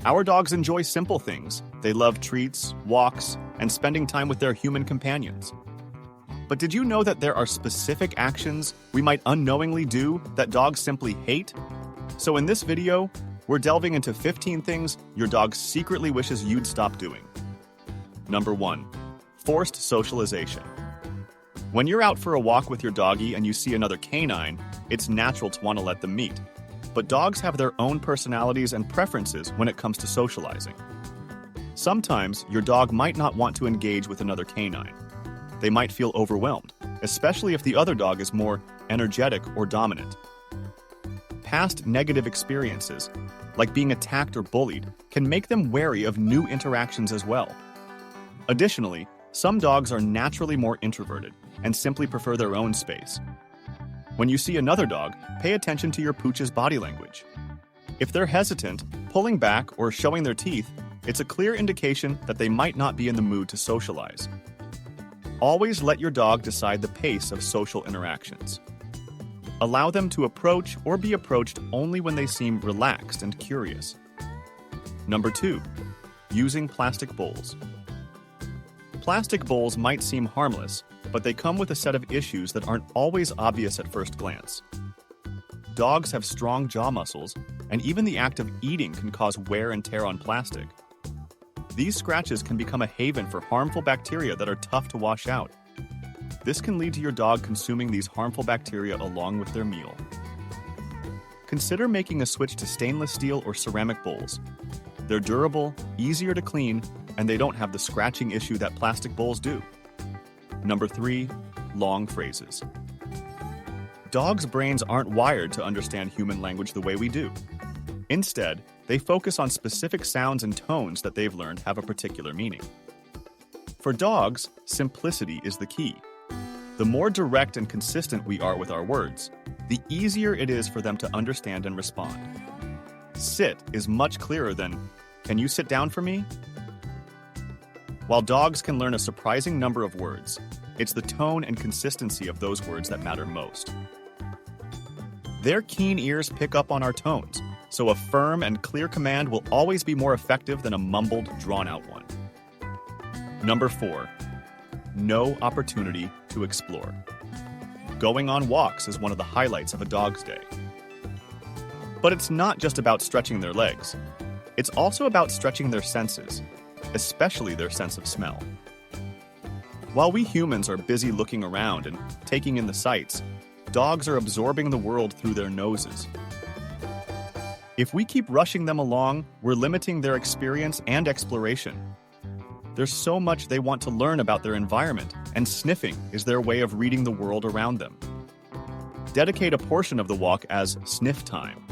Our dogs enjoy simple things. They love treats, walks, and spending time with their human companions. But did you know that there are specific actions we might unknowingly do that dogs simply hate? So in this video, we're delving into 15 things your dog secretly wishes you'd stop doing. Number 1. Forced socialization. When you're out for a walk with your doggy and you see another canine, it's natural to want to let them meet. But dogs have their own personalities and preferences when it comes to socializing. Sometimes your dog might not want to engage with another canine. They might feel overwhelmed, especially if the other dog is more energetic or dominant. Past negative experiences, like being attacked or bullied, can make them wary of new interactions as well. Additionally, some dogs are naturally more introverted and simply prefer their own space. When you see another dog, pay attention to your pooch's body language. If they're hesitant, pulling back, or showing their teeth, it's a clear indication that they might not be in the mood to socialize. Always let your dog decide the pace of social interactions. Allow them to approach or be approached only when they seem relaxed and curious. Number 2. Using plastic bowls. Plastic bowls might seem harmless, but they come with a set of issues that aren't always obvious at first glance. Dogs have strong jaw muscles, and even the act of eating can cause wear and tear on plastic. These scratches can become a haven for harmful bacteria that are tough to wash out. This can lead to your dog consuming these harmful bacteria along with their meal. Consider making a switch to stainless steel or ceramic bowls. They're durable, easier to clean, and they don't have the scratching issue that plastic bowls do. Number 3. Long phrases. Dogs' brains aren't wired to understand human language the way we do. Instead, they focus on specific sounds and tones that they've learned have a particular meaning. For dogs, simplicity is the key. The more direct and consistent we are with our words, the easier it is for them to understand and respond. Sit is much clearer than, "Can you sit down for me?" While dogs can learn a surprising number of words, it's the tone and consistency of those words that matter most. Their keen ears pick up on our tones, so a firm and clear command will always be more effective than a mumbled, drawn-out one. Number 4. No opportunity to explore. Going on walks is one of the highlights of a dog's day. But it's not just about stretching their legs. It's also about stretching their senses, especially their sense of smell. While we humans are busy looking around and taking in the sights, dogs are absorbing the world through their noses. If we keep rushing them along, we're limiting their experience and exploration. There's so much they want to learn about their environment, and sniffing is their way of reading the world around them. Dedicate a portion of the walk as sniff time.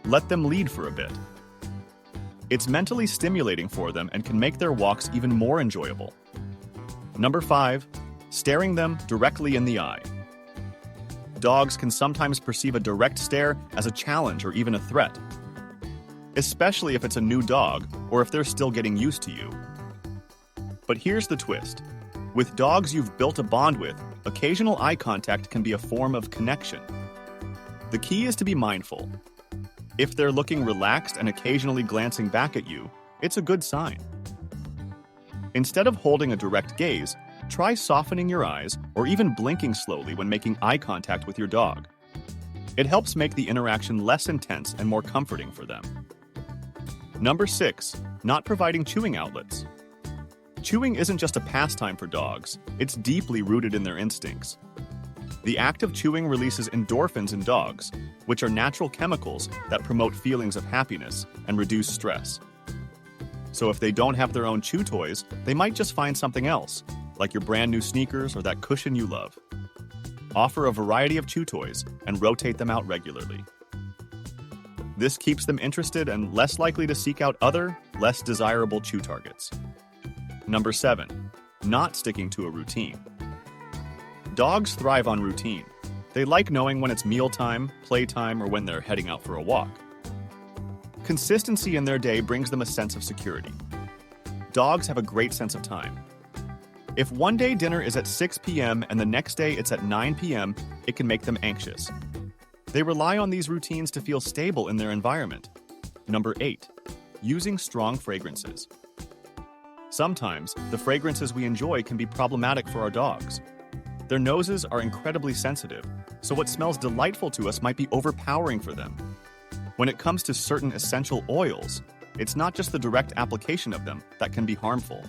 Let them lead for a bit. It's mentally stimulating for them and can make their walks even more enjoyable. Number 5. Staring them directly in the eye. Dogs can sometimes perceive a direct stare as a challenge or even a threat, especially if it's a new dog or if they're still getting used to you. But here's the twist. With dogs you've built a bond with, occasional eye contact can be a form of connection. The key is to be mindful. If they're looking relaxed and occasionally glancing back at you, it's a good sign. Instead of holding a direct gaze, try softening your eyes or even blinking slowly when making eye contact with your dog. It helps make the interaction less intense and more comforting for them. Number 6. Not providing chewing outlets. Chewing isn't just a pastime for dogs, it's deeply rooted in their instincts. The act of chewing releases endorphins in dogs, which are natural chemicals that promote feelings of happiness and reduce stress. So if they don't have their own chew toys, they might just find something else, like your brand new sneakers or that cushion you love. Offer a variety of chew toys and rotate them out regularly. This keeps them interested and less likely to seek out other, less desirable chew targets. Number 7. Not sticking to a routine. Dogs thrive on routine. They like knowing when it's mealtime, playtime, or when they're heading out for a walk. Consistency in their day brings them a sense of security. Dogs have a great sense of time. If one day dinner is at 6 p.m. and the next day it's at 9 p.m., it can make them anxious. They rely on these routines to feel stable in their environment. Number 8. Using strong fragrances. Sometimes, the fragrances we enjoy can be problematic for our dogs. Their noses are incredibly sensitive, so what smells delightful to us might be overpowering for them. When it comes to certain essential oils, it's not just the direct application of them that can be harmful.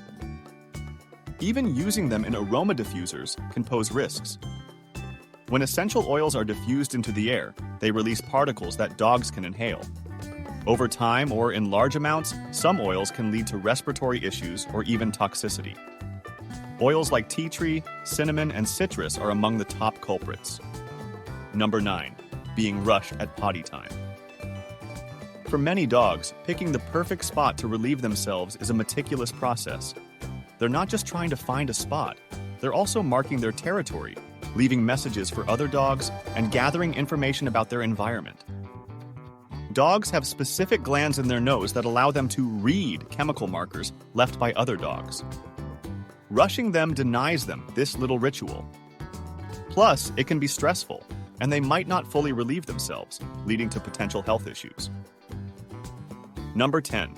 Even using them in aroma diffusers can pose risks. When essential oils are diffused into the air, they release particles that dogs can inhale. Over time or in large amounts, some oils can lead to respiratory issues or even toxicity. Oils like tea tree, cinnamon, and citrus are among the top culprits. Number 9. Being rushed at potty time. For many dogs, picking the perfect spot to relieve themselves is a meticulous process. They're not just trying to find a spot, they're also marking their territory, leaving messages for other dogs, and gathering information about their environment. Dogs have specific glands in their nose that allow them to read chemical markers left by other dogs. Rushing them denies them this little ritual. Plus, it can be stressful, and they might not fully relieve themselves, leading to potential health issues. Number 10.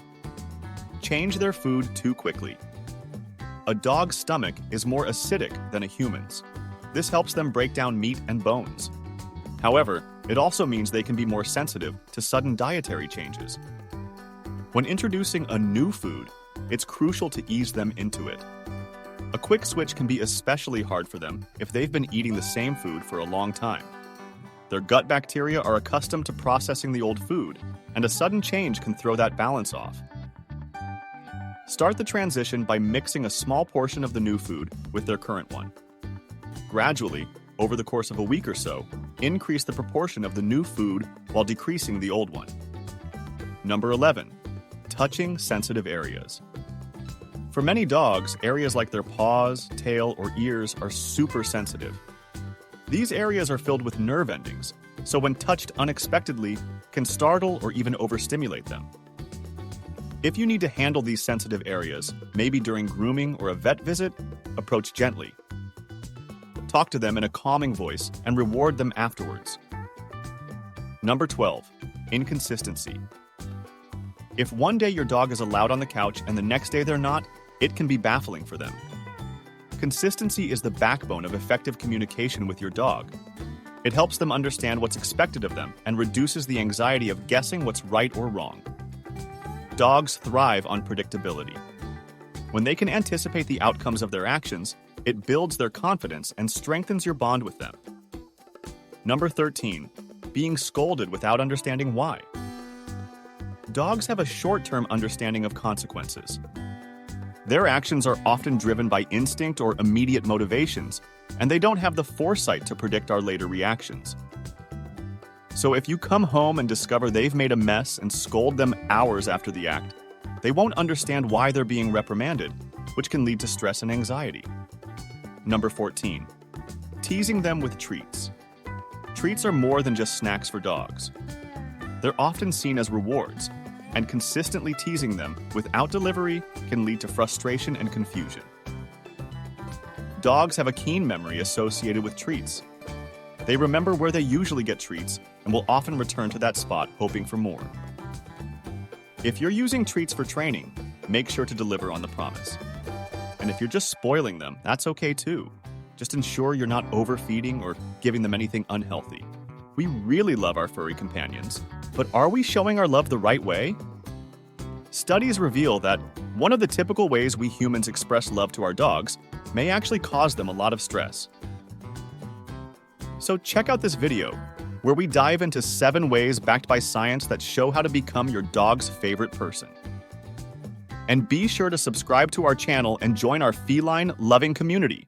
Change their food too quickly. A dog's stomach is more acidic than a human's. This helps them break down meat and bones. However, it also means they can be more sensitive to sudden dietary changes. When introducing a new food, it's crucial to ease them into it. A quick switch can be especially hard for them if they've been eating the same food for a long time. Their gut bacteria are accustomed to processing the old food, and a sudden change can throw that balance off. Start the transition by mixing a small portion of the new food with their current one. Gradually, over the course of a week or so, increase the proportion of the new food while decreasing the old one. Number 11. Touching sensitive areas. For many dogs, areas like their paws, tail, or ears are super sensitive. These areas are filled with nerve endings, so when touched unexpectedly, can startle or even overstimulate them. If you need to handle these sensitive areas, maybe during grooming or a vet visit, approach gently. Talk to them in a calming voice and reward them afterwards. Number 12. Inconsistency. If one day your dog is allowed on the couch and the next day they're not, it can be baffling for them. Consistency is the backbone of effective communication with your dog. It helps them understand what's expected of them and reduces the anxiety of guessing what's right or wrong. Dogs thrive on predictability. When they can anticipate the outcomes of their actions, it builds their confidence and strengthens your bond with them. Number 13. Being scolded without understanding why. Dogs have a short-term understanding of consequences. Their actions are often driven by instinct or immediate motivations, and they don't have the foresight to predict our later reactions. So if you come home and discover they've made a mess and scold them hours after the act, they won't understand why they're being reprimanded, which can lead to stress and anxiety. Number 14. Teasing them with treats. Treats are more than just snacks for dogs. They're often seen as rewards, and consistently teasing them without delivery can lead to frustration and confusion. Dogs have a keen memory associated with treats. They remember where they usually get treats and will often return to that spot hoping for more. If you're using treats for training, make sure to deliver on the promise. And if you're just spoiling them, that's okay too. Just ensure you're not overfeeding or giving them anything unhealthy. We really love our furry companions, but are we showing our love the right way? Studies reveal that one of the typical ways we humans express love to our dogs may actually cause them a lot of stress. So check out this video, where we dive into 7 ways backed by science that show how to become your dog's favorite person. And be sure to subscribe to our channel and join our feline loving community.